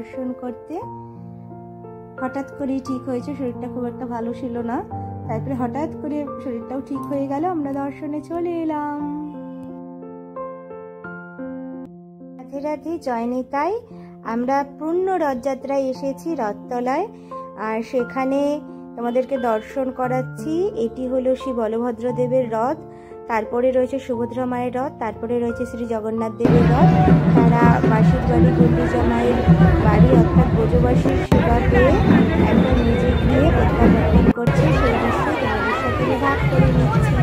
দর্শন করতে। হঠাৎ করেই ঠিক হয়েছে, শরীরটা খুব একটা ভালো ছিল না, তারপরে হঠাৎ করে শরীরটাও ঠিক হয়ে গেল, আমরা দর্শনে চলে এলাম। রাধে রাধে, জয় নিতাই। আমরা পূর্ণ রথযাত্রায় এসেছি রথতলায়, আর সেখানে তোমাদেরকে দর্শন করাচ্ছি। এটি হলো শ্রী বলভদ্র দেবের রথ, তারপরে রয়েছে সুভদ্রা মায়ের রথ, তারপরে রয়েছে শ্রী জগন্নাথ দেবের রথ। তারা মাসির বাড়ি গুন্ডিচা মায়ের বাড়ি অর্থাৎ ব্রজবাসীর সেবা পেয়ে এখন নিজে গিয়ে প্রত্যাবর্তন করছে। সেই দৃশ্য তোমাদের সাথে ভাগ করে নিচ্ছি।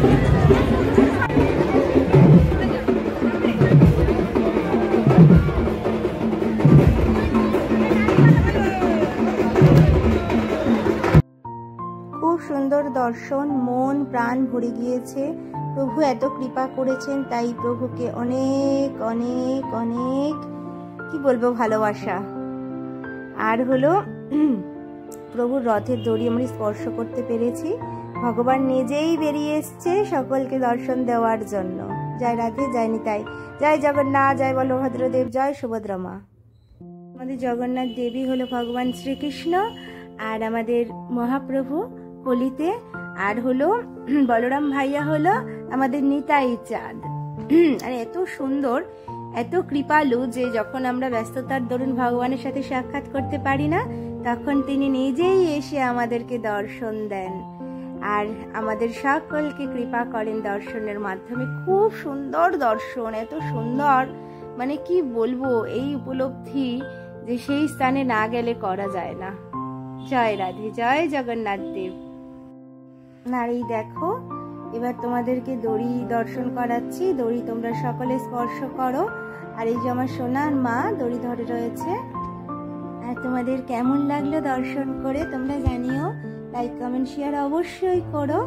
খুব সুন্দর দর্শন, মন প্রাণ ভরে গিয়েছে। প্রভু এত কৃপা করেছেন, তাই প্রভুকে অনেক অনেক অনেক কি বলবো ভালোবাসা। আর হলো প্রভুর রথের দড়ি আমরা স্পর্শ করতে পেরেছি। ভগবান নিজেই বেরিয়ে এসছে সকলকে দর্শন দেওয়ার জন্য। জয় রাধে, জয় নিতাই, জয় জগন্নাথ, জয় বলভদ্রদেব, জয় সুভদ্রা মা। আমাদের জগন্নাথ দেবী হলো ভগবান শ্রীকৃষ্ণ, আর আমাদের মহাপ্রভু কলিতে, আর হলো বলরাম ভাইয়া হলো আমাদের নিতাই চাঁদ। আর এত সুন্দর, এত কৃপালু যে যখন আমরা ব্যস্ততার দরুন ভগবানের সাথে সাক্ষাৎ করতে পারি না, তখন তিনি নিজেই এসে আমাদেরকে দর্শন দেন আর আমাদের সকলকে কৃপা করেন দর্শনের মাধ্যমে। খুব সুন্দর দর্শন, এত সুন্দর, মানে কি বলবো, এই উপলব্ধি যে সেই স্থানে না গেলে করা যায় না। জয় রাধে, জয় জগন্নাথ দেব। আর এই দেখো, এবার তোমাদেরকে দড়ি দর্শন করাচ্ছি। দড়ি তোমরা সকলে স্পর্শ করো। আর এই যে আমার সোনার মা দড়ি ধরে রয়েছে। আর তোমাদের কেমন লাগলো দর্শন করে তোমরা জানিও, লাইক কমেন্ট শেয়ার অবশ্যই করো।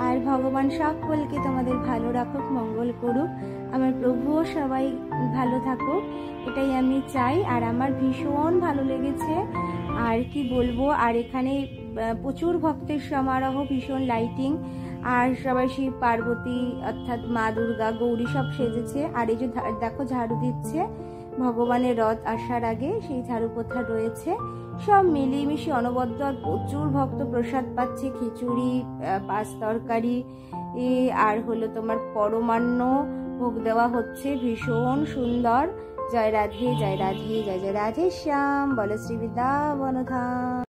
আর ভগবান সকলকে তোমাদের ভালো রাখুক, মঙ্গল করুক, আমার প্রভুও সবাই ভালো থাকুক, এটাই আমি চাই। আর আমার ভীষণ ভালো লেগেছে, আর কি বলবো। আর এখানে প্রচুর ভক্তের সমারোহ, ভীষণ লাইটিং, আর সবাই শিব পার্বতী অর্থাৎ মা দুর্গা গৌরী সব সেজেছে। আর এই যে দেখো ঝাড়ু দিচ্ছে ভগবানের রথ আসার আগে, সেই ঝাড়ু পোথা রয়েছে, সব মিলিয়ে মিশিয়ে অনবদ্য। আর প্রচুর ভক্ত প্রসাদ পাচ্ছে, খিচুড়ি, পাঁচ তরকারি, আর হলো তোমার পরমান্ন ভোগ দেওয়া হচ্ছে, ভীষণ সুন্দর। জয় রাধে, জয় রাধে, জয় জয় রাধে শ্যাম, বল শ্রী বৃন্দাবন ধাম।